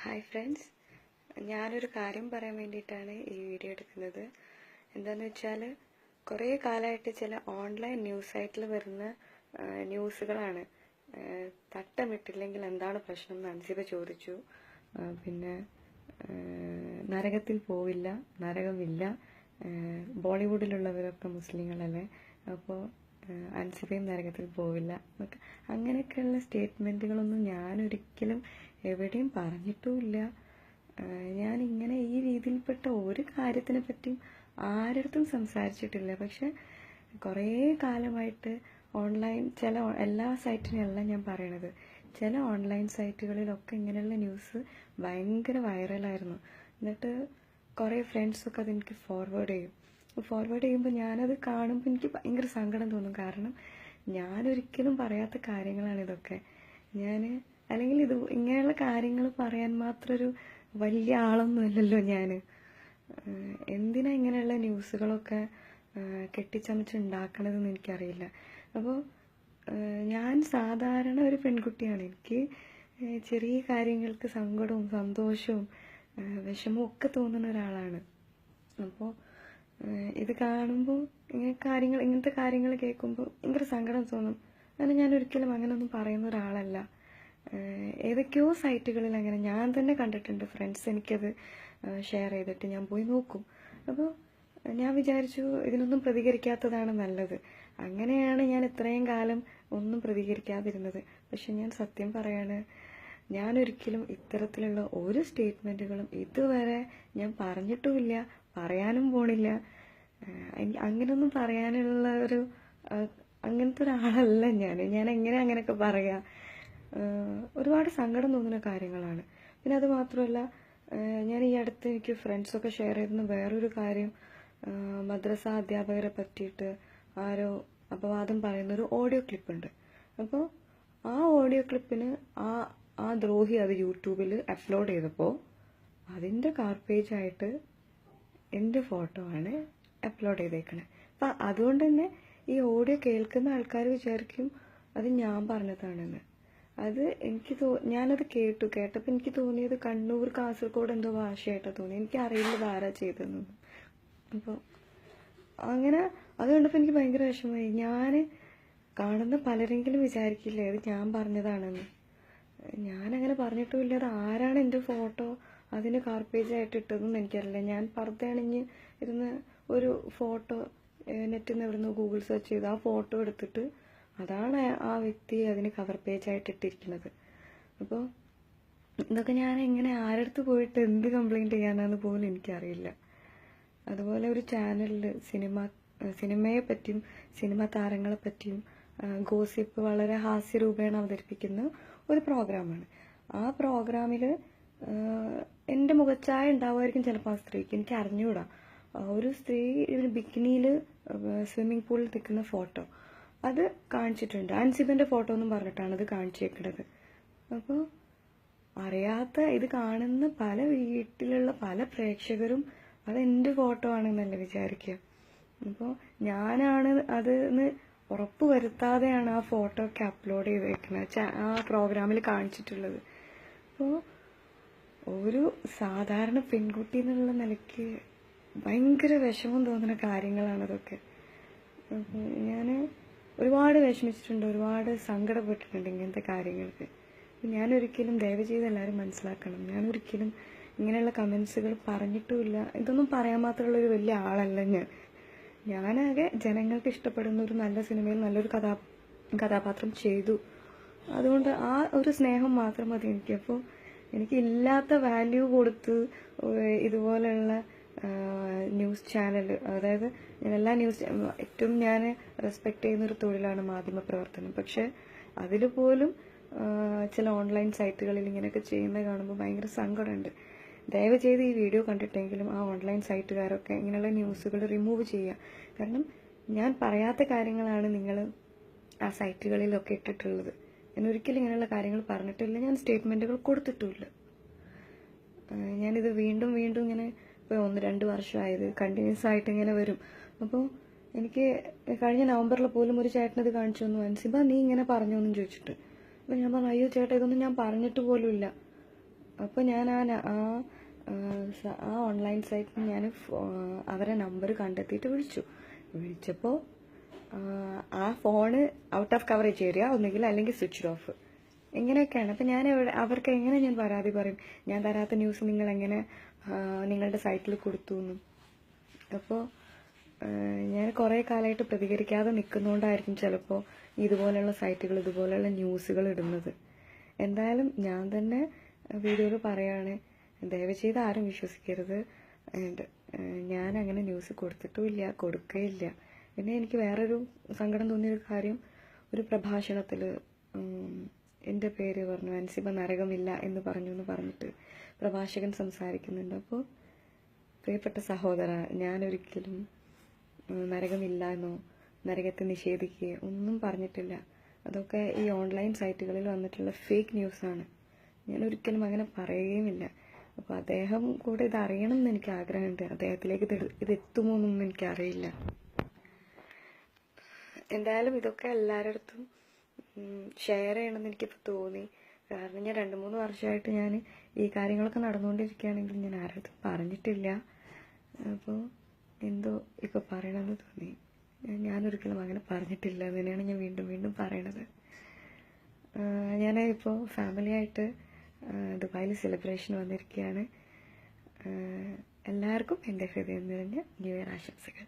Hi friends, ഞാനൊരു കാര്യം പറയാൻ വേണ്ടിയിട്ടാണ് ഈ വീഡിയോ എടുക്കുന്നത്. എന്താണെന്ന് വെച്ചാൽ കുറേ കാലമായിട്ട് ചില ഓൺലൈൻ ന്യൂസ് സൈറ്റിൽ വരുന്ന ന്യൂസുകളാണ്. തട്ടമിട്ടില്ലെങ്കിൽ എന്താണ് പ്രശ്നം എന്ന് അൻസിബ ചോദിച്ചു. പിന്നെ നരകത്തിൽ പോവില്ല, നരകമില്ല, ബോളിവുഡിലുള്ളവരൊക്കെ മുസ്ലിങ്ങളല്ലേ, അപ്പോൾ അൻസിബയും നരകത്തിൽ പോവില്ല എന്നൊക്കെ അങ്ങനെയൊക്കെയുള്ള സ്റ്റേറ്റ്മെൻറ്റുകളൊന്നും ഞാനൊരിക്കലും എവിടെയും പറഞ്ഞിട്ടുമില്ല. ഞാനിങ്ങനെ ഈ രീതിയിൽപ്പെട്ട ഒരു കാര്യത്തിനെ പറ്റിയും ആരടുത്തും സംസാരിച്ചിട്ടില്ല. പക്ഷെ കുറേ കാലമായിട്ട് ഓൺലൈൻ എല്ലാ സൈറ്റിനെയല്ല ഞാൻ പറയണത്, ചില ഓൺലൈൻ സൈറ്റുകളിലൊക്കെ ഇങ്ങനെയുള്ള ന്യൂസ് ഭയങ്കര വൈറലായിരുന്നു. എന്നിട്ട് കുറേ ഫ്രണ്ട്സൊക്കെ അതെനിക്ക് ഫോർവേഡ് ചെയ്യുമ്പോൾ ഞാനത് കാണുമ്പോൾ എനിക്ക് ഭയങ്കര സങ്കടം തോന്നും. കാരണം ഞാനൊരിക്കലും പറയാത്ത കാര്യങ്ങളാണ് ഇതൊക്കെ. അല്ലെങ്കിൽ ഇങ്ങനെയുള്ള കാര്യങ്ങൾ പറയാൻ മാത്രം ഒരു വലിയ ആളൊന്നുമല്ലല്ലോ ഞാൻ. എന്തിനാ ഇങ്ങനെയുള്ള ന്യൂസുകളൊക്കെ കെട്ടിച്ചമച്ചുണ്ടാക്കണതെന്ന് എനിക്കറിയില്ല. അപ്പോൾ ഞാൻ സാധാരണ ഒരു പെൺകുട്ടിയാണ്. എനിക്ക് ചെറിയ കാര്യങ്ങൾക്ക് സങ്കടവും സന്തോഷവും വിഷമവും ഒക്കെ തോന്നുന്ന ഒരാളാണ്. അപ്പോൾ ഇത് കാണുമ്പോൾ ഇങ്ങനത്തെ കാര്യങ്ങൾ കേൾക്കുമ്പോൾ ഭയങ്കര സങ്കടം തോന്നും. കാരണം ഞാൻ ഒരിക്കലും അങ്ങനെയൊന്നും പറയുന്ന ഒരാളല്ല. ഏതൊക്കെയോ സൈറ്റുകളിൽ അങ്ങനെ ഞാൻ തന്നെ കണ്ടിട്ടുണ്ട്. ഫ്രണ്ട്സ് എനിക്കത് ഷെയർ ചെയ്തിട്ട് ഞാൻ പോയി നോക്കും. അപ്പോൾ ഞാൻ വിചാരിച്ചു ഇതിനൊന്നും പ്രതികരിക്കാത്തതാണ് നല്ലത്. അങ്ങനെയാണ് ഞാൻ ഇത്രയും കാലം ഒന്നും പ്രതികരിക്കാതിരുന്നത്. പക്ഷെ ഞാൻ സത്യം പറയാണ്, ഞാനൊരിക്കലും ഇത്തരത്തിലുള്ള ഒരു സ്റ്റേറ്റ്മെൻറ്റുകളും ഇതുവരെ ഞാൻ പറഞ്ഞിട്ടുമില്ല, പറയാനും പോണില്ല. അങ്ങനെയൊന്നും പറയാനുള്ള അങ്ങനത്തെ ഒരാളല്ല ഞാൻ എങ്ങനെ അങ്ങനെയൊക്കെ പറയാ? ഒരുപാട് സങ്കടം തോന്നുന്ന കാര്യങ്ങളാണ്. പിന്നെ അത് മാത്രമല്ല, ഞാൻ ഈ അടുത്ത് എനിക്ക് ഫ്രണ്ട്സൊക്കെ ഷെയർ ചെയ്തിരുന്ന വേറൊരു കാര്യം, മദ്രസ അധ്യാപകരെ പറ്റിയിട്ട് ആരോ അപവാദം പറയുന്നൊരു ഓഡിയോ ക്ലിപ്പുണ്ട്. അപ്പോൾ ആ ഓഡിയോ ക്ലിപ്പിന് ആ ദ്രോഹി അത് യൂട്യൂബിൽ അപ്ലോഡ് ചെയ്തപ്പോൾ അതിൻ്റെ കാർപേജായിട്ട് എൻ്റെ ഫോട്ടോ ആണ് അപ്ലോഡ് ചെയ്തേക്കണേ. അപ്പം അതുകൊണ്ട് തന്നെ ഈ ഓഡിയോ കേൾക്കുന്ന ആൾക്കാർ വിചാരിക്കും അത് ഞാൻ പറഞ്ഞതാണെന്ന്. അത് ഞാനത് കേട്ടപ്പോൾ എനിക്ക് തോന്നിയത് കണ്ണൂർ കാസർഗോഡ് എന്തോ ഭാഷയായിട്ടാണ് തോന്നി. എനിക്കറിയില്ല ഇത് ആരാ ചെയ്തതെന്നൊന്നും. അപ്പോൾ അങ്ങനെ അത് കണ്ടപ്പോൾ എനിക്ക് ഭയങ്കര വിഷമമായി. ഞാൻ കാണുന്ന പലരെങ്കിലും വിചാരിക്കില്ലേ അത് ഞാൻ പറഞ്ഞതാണെന്ന്. ഞാനങ്ങനെ പറഞ്ഞിട്ടുമില്ല. അത് ആരാണ് എൻ്റെ ഫോട്ടോ അതിന് കാർപേജായിട്ട് ഇട്ടതെന്ന് എനിക്കറിയില്ല. ഞാൻ പർദ്ദ അണിഞ്ഞ് ഇരുന്ന് ഒരു ഫോട്ടോ നെറ്റിൽ നിന്ന് എവിടുന്ന് ഗൂഗിൾ സെർച്ച് ചെയ്ത് ആ ഫോട്ടോ എടുത്തിട്ട് അതാണ് ആ വ്യക്തി അതിന് കവർ പേജായിട്ട് ഇട്ടിരിക്കുന്നത്. അപ്പോൾ ഇതൊക്കെ ഞാൻ എങ്ങനെ ആരടുത്ത് പോയിട്ട് എന്ത് കംപ്ലൈൻറ്റ് ചെയ്യാനാന്ന് പോലും എനിക്കറിയില്ല. അതുപോലെ ഒരു ചാനലിൽ സിനിമയെ പറ്റിയും സിനിമ താരങ്ങളെ പറ്റിയും ഗോസിപ്പ് വളരെ ഹാസ്യരൂപേണ അവതരിപ്പിക്കുന്ന ഒരു പ്രോഗ്രാമാണ്. ആ പ്രോഗ്രാമിൽ എൻ്റെ മുഖച്ഛായ ഉണ്ടാവുമായിരിക്കും ചിലപ്പോൾ ആ സ്ത്രീക്ക്, എനിക്ക് അറിഞ്ഞുകൂടാ. ഒരു സ്ത്രീ ബിക്കിനിയിൽ സ്വിമ്മിംഗ് പൂളിൽ നിൽക്കുന്ന ഫോട്ടോ അത് കാണിച്ചിട്ടുണ്ട്. അൻസിബൻ്റെ ഫോട്ടോ എന്നും പറഞ്ഞിട്ടാണ് അത് കാണിച്ചേക്കുന്നത്. അപ്പോൾ അറിയാത്ത ഇത് കാണുന്ന പല വീട്ടിലുള്ള പല പ്രേക്ഷകരും അതെൻ്റെ ഫോട്ടോ ആണെന്നല്ലേ വിചാരിക്കുക. അപ്പോൾ ഞാനാണ് അതെന്ന് ഉറപ്പ് വരുത്താതെയാണ് ആ ഫോട്ടോ ഒക്കെ അപ്ലോഡ് ചെയ്തേക്കുന്നത്, ആ പ്രോഗ്രാമിൽ കാണിച്ചിട്ടുള്ളത്. അപ്പോൾ ഒരു സാധാരണ പെൺകുട്ടി എന്നുള്ള നിലയ്ക്ക് ഭയങ്കര വിഷമം തോന്നുന്ന കാര്യങ്ങളാണ് അതൊക്കെ. ഞാൻ ഒരുപാട് വിഷമിച്ചിട്ടുണ്ട്, ഒരുപാട് സങ്കടപ്പെട്ടിട്ടുണ്ട് ഇങ്ങനത്തെ കാര്യങ്ങൾക്ക്. ഞാനൊരിക്കലും ദയവ് ചെയ്ത് എല്ലാവരും മനസ്സിലാക്കണം, ഞാനൊരിക്കലും ഇങ്ങനെയുള്ള കമൻസുകൾ പറഞ്ഞിട്ടുമില്ല. ഇതൊന്നും പറയാൻ മാത്രമുള്ളൊരു വലിയ ആളല്ല ഞാനാകെ ജനങ്ങൾക്ക് ഇഷ്ടപ്പെടുന്ന ഒരു നല്ല സിനിമയിൽ നല്ലൊരു കഥാപാത്രം ചെയ്തു. അതുകൊണ്ട് ആ ഒരു സ്നേഹം മാത്രം മതി എനിക്ക്. അപ്പോൾ എനിക്ക് ഇല്ലാത്ത വാല്യൂ കൊടുത്ത് ഇതുപോലെയുള്ള ന്യൂസ് ചാനൽ, അതായത് ഏറ്റവും ഞാൻ റെസ്പെക്റ്റ് ചെയ്യുന്നൊരു തൊഴിലാണ് മാധ്യമ പ്രവർത്തനം. പക്ഷെ അതിൽ പോലും ചില ഓൺലൈൻ സൈറ്റുകളിൽ ഇങ്ങനെയൊക്കെ ചെയ്യുന്നത് കാണുമ്പോൾ ഭയങ്കര സങ്കടമുണ്ട്. ദയവ് ചെയ്ത് ഈ വീഡിയോ കണ്ടിട്ടെങ്കിലും ആ ഓൺലൈൻ സൈറ്റുകാരൊക്കെ ഇങ്ങനെയുള്ള ന്യൂസുകൾ റിമൂവ് ചെയ്യുക. കാരണം ഞാൻ പറയാത്ത കാര്യങ്ങളാണ് നിങ്ങൾ ആ സൈറ്റുകളിലൊക്കെ ഇട്ടിട്ടുള്ളത്. ഞാൻ ഒരിക്കലും ഇങ്ങനെയുള്ള കാര്യങ്ങൾ പറഞ്ഞിട്ടില്ല, ഞാൻ സ്റ്റേറ്റ്മെൻറ്റുകൾ കൊടുത്തിട്ടുമില്ല. ഞാനിത് വീണ്ടും ഇങ്ങനെ ഇപ്പോൾ 1-2 വർഷമായത് കണ്ടിന്യൂസ് ആയിട്ട് ഇങ്ങനെ വരും. അപ്പോൾ എനിക്ക് കഴിഞ്ഞ നവംബറിൽ പോലും ഒരു ചേട്ടനത് കാണിച്ചു തന്നു, അൻസിബ നീ ഇങ്ങനെ പറഞ്ഞോന്നും ചോദിച്ചിട്ട്. അപ്പോൾ ഞാൻ പറഞ്ഞു, അയ്യോ ചേട്ടാ ഇതൊന്നും ഞാൻ പറഞ്ഞിട്ട് പോലും ഇല്ല. അപ്പോൾ ഞാൻ ആ ഓൺലൈൻ സൈറ്റിൽ ഞാൻ അവരെ നമ്പർ കണ്ടെത്തിയിട്ട് വിളിച്ചപ്പോൾ ആ phone out of coverage area ഒന്നുകിൽ അല്ലെങ്കിൽ സ്വിച്ച് ഓഫ് ഇങ്ങനെയൊക്കെയാണ്. അപ്പം അവർക്ക് എങ്ങനെ ഞാൻ പരാതി പറയും, ഞാൻ തരാത്ത ന്യൂസ് നിങ്ങൾ എങ്ങനെ നിങ്ങളുടെ സൈറ്റിൽ കൊടുത്തു എന്നും. അപ്പോൾ ഞാൻ കുറേ കാലമായിട്ട് പ്രതികരിക്കാതെ നിൽക്കുന്നതുകൊണ്ടായിരിക്കും ചിലപ്പോൾ ഇതുപോലെയുള്ള സൈറ്റുകൾ ഇതുപോലെയുള്ള ന്യൂസുകൾ ഇടുന്നത്. എന്തായാലും ഞാൻ തന്നെ വീഡിയോയിൽ പറയാണ്, ദയവ് ചെയ്ത് ആരും വിശ്വസിക്കരുത്. ഞാൻ അങ്ങനെ ന്യൂസ് കൊടുത്തിട്ടുമില്ല, കൊടുക്കുകയില്ല. പിന്നെ എനിക്ക് വേറൊരു സങ്കടം തോന്നിയൊരു കാര്യം, ഒരു പ്രഭാഷണത്തിൽ എൻ്റെ പേര് പറഞ്ഞു, അൻസിബ നരകമില്ല എന്ന് പറഞ്ഞിട്ട് പ്രഭാഷകൻ സംസാരിക്കുന്നുണ്ട്. അപ്പോൾ പ്രിയപ്പെട്ട സഹോദര, ഞാനൊരിക്കലും നരകമില്ല എന്നോ നരകത്തെ നിഷേധിക്കുകയോ ഒന്നും പറഞ്ഞിട്ടില്ല. അതൊക്കെ ഈ ഓൺലൈൻ സൈറ്റുകളിൽ വന്നിട്ടുള്ള ഫേക്ക് ന്യൂസാണ്. ഞാൻ ഒരിക്കലും അങ്ങനെ പറയുകയുമില്ല. അപ്പോൾ അദ്ദേഹം കൂടെ ഇത് അറിയണം എന്ന് എനിക്ക് ആഗ്രഹമുണ്ട്. അദ്ദേഹത്തിലേക്ക് ഇത് എത്തുമോ എന്നൊന്നും എനിക്കറിയില്ല. എന്തായാലും ഇതൊക്കെ എല്ലാവരുടെ അടുത്തും ഷെയർ ചെയ്യണമെന്ന് എനിക്കിപ്പോൾ തോന്നി. കാരണം ഞാൻ 2-3 വർഷമായിട്ട് ഞാൻ ഈ കാര്യങ്ങളൊക്കെ നടന്നുകൊണ്ടിരിക്കുകയാണെങ്കിൽ ഞാൻ ആരുടെ പറഞ്ഞിട്ടില്ല. അപ്പോൾ എന്തോ ഇപ്പോൾ പറയണമെന്ന് തോന്നി. ഞാനൊരിക്കലും അങ്ങനെ പറഞ്ഞിട്ടില്ല. അതിനെയാണ് ഞാൻ വീണ്ടും പറയണത്. ഞാൻ ഇപ്പോൾ ഫാമിലിയായിട്ട് ദുബായിൽ സെലിബ്രേഷൻ വന്നിരിക്കുകയാണ്. എല്ലാവർക്കും എൻ്റെ ഹൃദയം നിറഞ്ഞ ന്യൂ ഇയർ ആശംസകൾ.